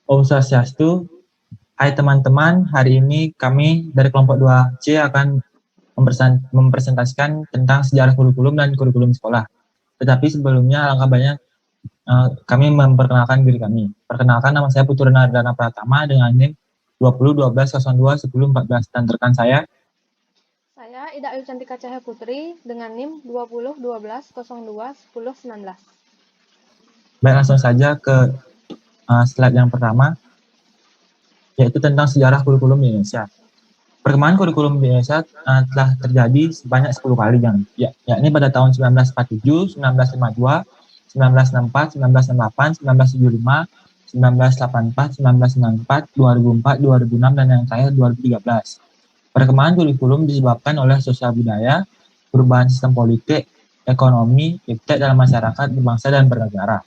Om Swastiastu. Hai teman-teman, hari ini kami dari kelompok 2C akan mempresentasikan tentang sejarah kurikulum dan kurikulum sekolah. Tetapi sebelumnya alangkah banyak kami memperkenalkan diri kami. Perkenalkan, nama saya Putu Renardana Pratama dengan NIM 2012021014 dan rekan saya. Saya Ida Ayu Cantika Cahaya Putri dengan NIM 2012021019. Baik, langsung saja ke slide yang pertama, yaitu tentang sejarah kurikulum di Indonesia. Perkembangan kurikulum di Indonesia telah terjadi sebanyak 10 kali, yakni pada tahun 1947, 1952, 1964, 1968, 1975, 1984, 1994, 2004, 2006, dan yang terakhir 2013. Perkembangan kurikulum disebabkan oleh sosial budaya, perubahan sistem politik, ekonomi, iptek dalam masyarakat, berbangsa, dan bernegara.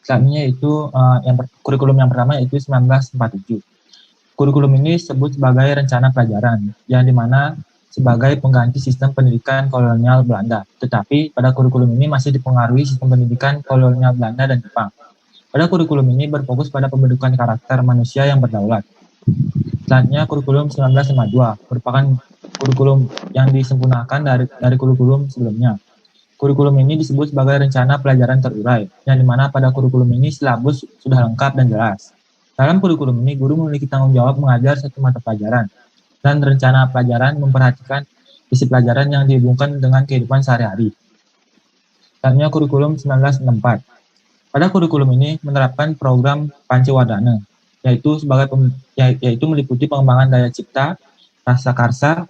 Selanjutnya itu kurikulum yang pertama yaitu 1947. Kurikulum ini disebut sebagai rencana pelajaran, yang dimana sebagai pengganti sistem pendidikan kolonial Belanda. Tetapi pada kurikulum ini masih dipengaruhi sistem pendidikan kolonial Belanda dan Jepang. Pada kurikulum ini berfokus pada pembentukan karakter manusia yang berdaulat. Selanjutnya kurikulum 1952 merupakan kurikulum yang disempurnakan dari kurikulum sebelumnya. Kurikulum ini disebut sebagai rencana pelajaran terurai, yang dimana pada kurikulum ini silabus sudah lengkap dan jelas. Dalam kurikulum ini, guru memiliki tanggung jawab mengajar satu mata pelajaran, dan rencana pelajaran memperhatikan isi pelajaran yang dihubungkan dengan kehidupan sehari-hari. Selanjutnya kurikulum 1964. Pada kurikulum ini menerapkan program Pancawardhana, yaitu meliputi pengembangan daya cipta, rasa karsa,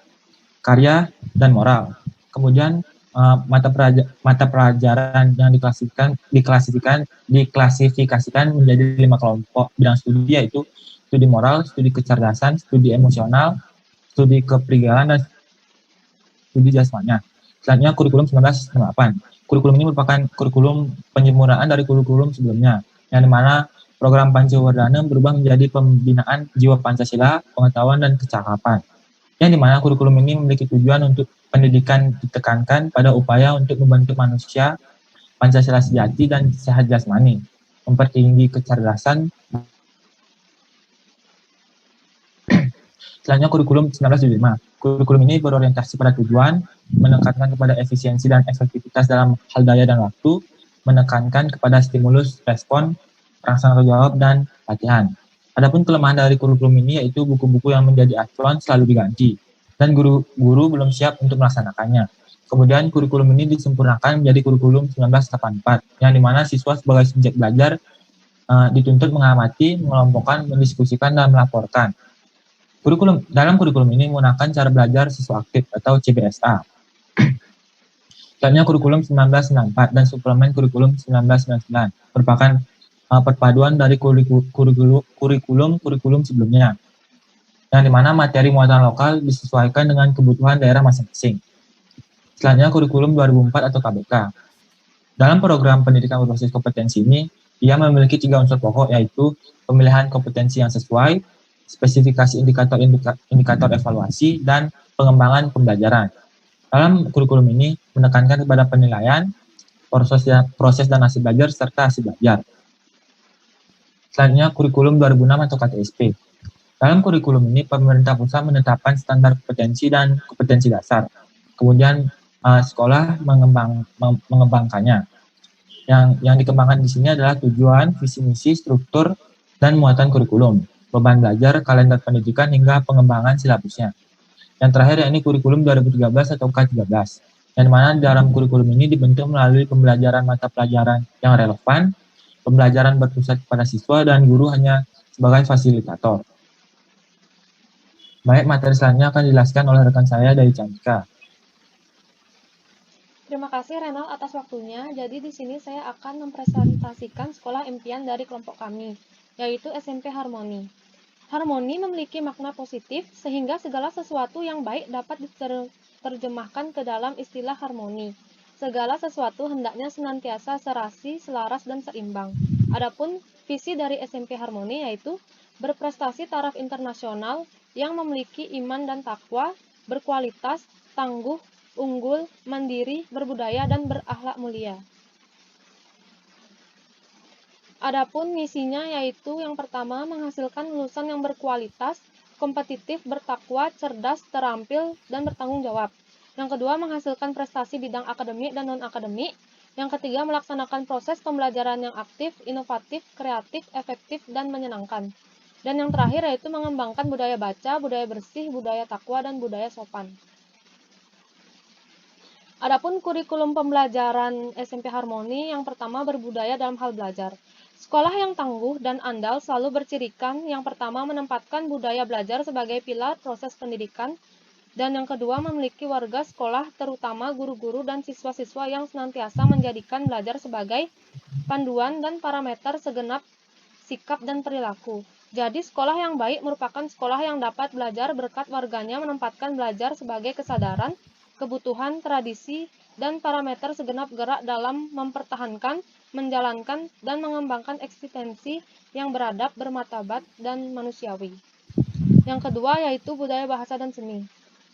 karya, dan moral. Kemudian mata pelajaran yang diklasifikasikan menjadi 5 kelompok bidang studi, yaitu studi moral, studi kecerdasan, studi emosional, studi kepribadian, dan studi jasmania. Selanjutnya kurikulum 1998. Kurikulum ini merupakan kurikulum penyempurnaan dari kurikulum sebelumnya, yang dimana program Pancawardhana berubah menjadi pembinaan jiwa Pancasila, pengetahuan, dan kecakapan, yang dimana kurikulum ini memiliki tujuan untuk pendidikan ditekankan pada upaya untuk membentuk manusia Pancasila sejati dan sehat jasmani, mempertinggi kecerdasan. Selanjutnya kurikulum 1975. Kurikulum ini berorientasi pada tujuan, menekankan kepada efisiensi dan efektivitas dalam hal daya dan waktu, menekankan kepada stimulus, respon, rangsangan tanggung jawab, dan latihan. Adapun kelemahan dari kurikulum ini yaitu buku-buku yang menjadi acuan selalu diganti, dan guru-guru belum siap untuk melaksanakannya. Kemudian kurikulum ini disempurnakan menjadi kurikulum 1984, yang dimana siswa sebagai subjek belajar dituntut mengamati, mengelompokkan, mendiskusikan, dan melaporkan. Dalam kurikulum ini menggunakan cara belajar siswa aktif atau CBSA. Selanjutnya kurikulum 1994 dan suplemen kurikulum 1999 merupakan perpaduan dari kurikulum sebelumnya, yang dimana materi muatan lokal disesuaikan dengan kebutuhan daerah masing-masing. Selanjutnya kurikulum 2004 atau KBK. Dalam program pendidikan berbasis kompetensi ini, ia memiliki 3 unsur pokok, yaitu pemilihan kompetensi yang sesuai, spesifikasi indikator evaluasi, dan pengembangan pembelajaran. Dalam kurikulum ini menekankan kepada penilaian, proses dan hasil belajar, serta hasil belajar. Selanjutnya kurikulum 2006 atau KTSP. Dalam kurikulum ini pemerintah pusat menetapkan standar kompetensi dan kompetensi dasar. Kemudian sekolah mengembangkannya. Yang dikembangkan di sini adalah tujuan, visi misi, struktur, dan muatan kurikulum, beban belajar, kalender pendidikan, hingga pengembangan silabusnya. Yang terakhir yakni kurikulum 2013 atau K13, yang dimana dalam kurikulum ini dibentuk melalui pembelajaran mata pelajaran yang relevan, pembelajaran berpusat pada siswa, dan guru hanya sebagai fasilitator. Baik, materi selanjutnya akan dijelaskan oleh rekan saya dari Cantika. Terima kasih Renal atas waktunya. Jadi di sini saya akan mempresentasikan sekolah impian dari kelompok kami, yaitu SMP Harmoni. Harmoni memiliki makna positif sehingga segala sesuatu yang baik dapat diterjemahkan ke dalam istilah harmoni. Segala sesuatu hendaknya senantiasa serasi, selaras, dan seimbang. Adapun visi dari SMP Harmoni yaitu berprestasi taraf internasional yang memiliki iman dan takwa, berkualitas, tangguh, unggul, mandiri, berbudaya, dan berakhlak mulia. Adapun misinya yaitu yang pertama menghasilkan lulusan yang berkualitas, kompetitif, bertakwa, cerdas, terampil, dan bertanggung jawab. Yang kedua menghasilkan prestasi bidang akademik dan non-akademik. Yang ketiga melaksanakan proses pembelajaran yang aktif, inovatif, kreatif, efektif, dan menyenangkan. Dan yang terakhir yaitu mengembangkan budaya baca, budaya bersih, budaya takwa, dan budaya sopan. Adapun kurikulum pembelajaran SMP Harmoni yang pertama berbudaya dalam hal belajar. Sekolah yang tangguh dan andal selalu bercirikan yang pertama menempatkan budaya belajar sebagai pilar proses pendidikan, dan yang kedua memiliki warga sekolah terutama guru-guru dan siswa-siswa yang senantiasa menjadikan belajar sebagai panduan dan parameter segenap sikap dan perilaku. Jadi sekolah yang baik merupakan sekolah yang dapat belajar berkat warganya menempatkan belajar sebagai kesadaran, kebutuhan, tradisi, dan parameter segenap gerak dalam mempertahankan, menjalankan, dan mengembangkan eksistensi yang beradab, bermartabat, dan manusiawi. Yang kedua yaitu budaya bahasa dan seni.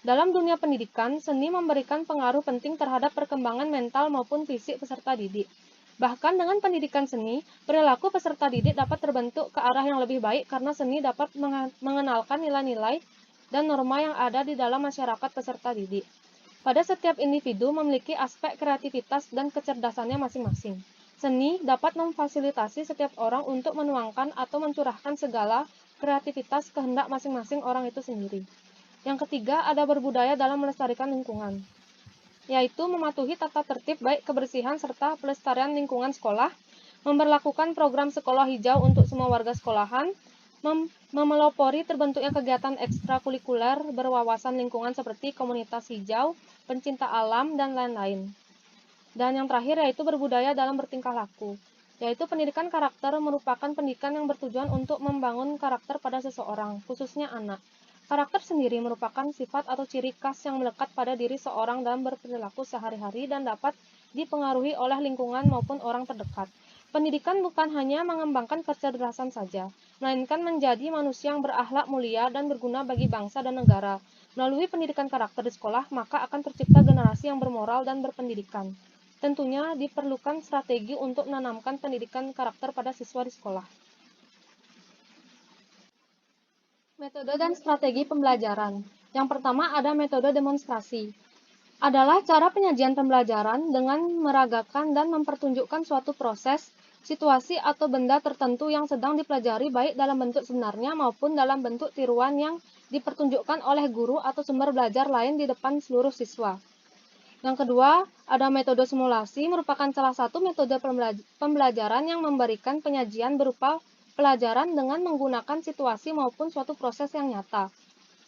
Dalam dunia pendidikan, seni memberikan pengaruh penting terhadap perkembangan mental maupun fisik peserta didik. Bahkan dengan pendidikan seni, perilaku peserta didik dapat terbentuk ke arah yang lebih baik karena seni dapat mengenalkan nilai-nilai dan norma yang ada di dalam masyarakat peserta didik. Pada setiap individu memiliki aspek kreativitas dan kecerdasannya masing-masing. Seni dapat memfasilitasi setiap orang untuk menuangkan atau mencurahkan segala kreativitas kehendak masing-masing orang itu sendiri. Yang ketiga, ada berbudaya dalam melestarikan lingkungan, yaitu mematuhi tata tertib baik kebersihan serta pelestarian lingkungan sekolah, memberlakukan program sekolah hijau untuk semua warga sekolahan, memelopori terbentuknya kegiatan ekstrakurikuler berwawasan lingkungan seperti komunitas hijau, pencinta alam, dan lain-lain. Dan yang terakhir yaitu berbudaya dalam bertingkah laku, yaitu pendidikan karakter merupakan pendidikan yang bertujuan untuk membangun karakter pada seseorang, khususnya anak. Karakter sendiri merupakan sifat atau ciri khas yang melekat pada diri seorang dalam berperilaku sehari-hari dan dapat dipengaruhi oleh lingkungan maupun orang terdekat. Pendidikan bukan hanya mengembangkan kecerdasan saja, melainkan menjadi manusia yang berakhlak mulia dan berguna bagi bangsa dan negara. Melalui pendidikan karakter di sekolah, maka akan tercipta generasi yang bermoral dan berpendidikan. Tentunya diperlukan strategi untuk menanamkan pendidikan karakter pada siswa di sekolah. Metode dan strategi pembelajaran. Yang pertama ada metode demonstrasi. Adalah cara penyajian pembelajaran dengan meragakan dan mempertunjukkan suatu proses, situasi atau benda tertentu yang sedang dipelajari baik dalam bentuk sebenarnya maupun dalam bentuk tiruan yang dipertunjukkan oleh guru atau sumber belajar lain di depan seluruh siswa. Yang kedua, ada metode simulasi merupakan salah satu metode pembelajaran yang memberikan penyajian berupa pelajaran dengan menggunakan situasi maupun suatu proses yang nyata.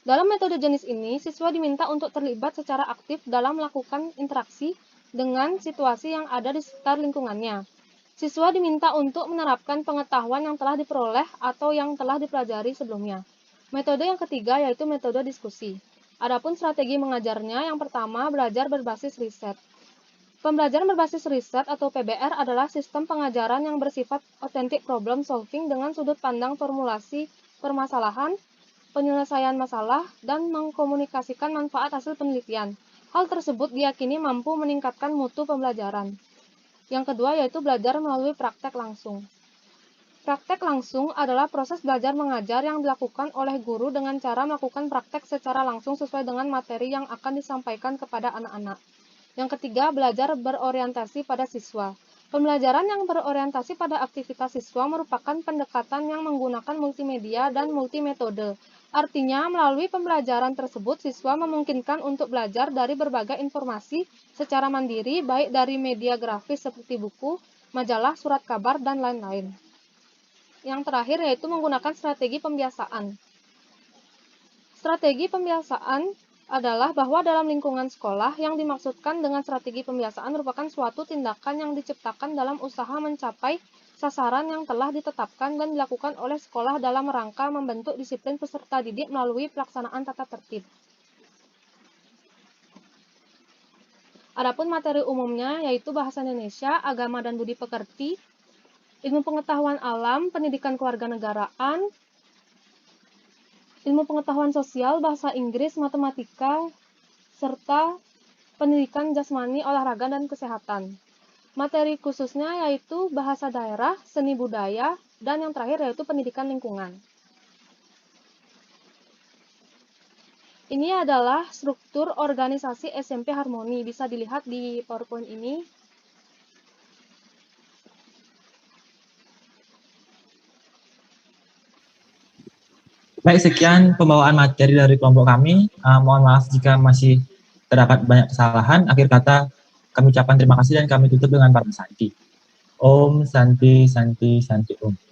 Dalam metode jenis ini, siswa diminta untuk terlibat secara aktif dalam melakukan interaksi dengan situasi yang ada di sekitar lingkungannya. Siswa diminta untuk menerapkan pengetahuan yang telah diperoleh atau yang telah dipelajari sebelumnya. Metode yang ketiga yaitu metode diskusi. Adapun strategi mengajarnya, yang pertama belajar berbasis riset. Pembelajaran berbasis riset atau PBR adalah sistem pengajaran yang bersifat authentic problem solving dengan sudut pandang formulasi permasalahan, penyelesaian masalah, dan mengkomunikasikan manfaat hasil penelitian. Hal tersebut diyakini mampu meningkatkan mutu pembelajaran. Yang kedua yaitu belajar melalui praktek langsung. Praktek langsung adalah proses belajar mengajar yang dilakukan oleh guru dengan cara melakukan praktek secara langsung sesuai dengan materi yang akan disampaikan kepada anak-anak. Yang ketiga, belajar berorientasi pada siswa. Pembelajaran yang berorientasi pada aktivitas siswa merupakan pendekatan yang menggunakan multimedia dan multimetode. Artinya, melalui pembelajaran tersebut, siswa memungkinkan untuk belajar dari berbagai informasi secara mandiri, baik dari media grafis seperti buku, majalah, surat kabar, dan lain-lain. Yang terakhir yaitu menggunakan strategi pembiasaan. Strategi pembiasaan adalah bahwa dalam lingkungan sekolah yang dimaksudkan dengan strategi pembiasaan merupakan suatu tindakan yang diciptakan dalam usaha mencapai sasaran yang telah ditetapkan dan dilakukan oleh sekolah dalam rangka membentuk disiplin peserta didik melalui pelaksanaan tata tertib. Adapun materi umumnya yaitu bahasa Indonesia, agama dan budi pekerti, ilmu pengetahuan alam, pendidikan kewarganegaraan, ilmu pengetahuan sosial, bahasa Inggris, matematika, serta pendidikan jasmani, olahraga, dan kesehatan. Materi khususnya yaitu bahasa daerah, seni budaya, dan yang terakhir yaitu pendidikan lingkungan. Ini adalah struktur organisasi SMP Harmoni. Bisa dilihat di PowerPoint ini. Baik, sekian pembawaan materi dari kelompok kami. Mohon maaf jika masih terdapat banyak kesalahan. Akhir kata, kami ucapkan terima kasih dan kami tutup dengan Para Santi. Om Santi Santi Santi Om.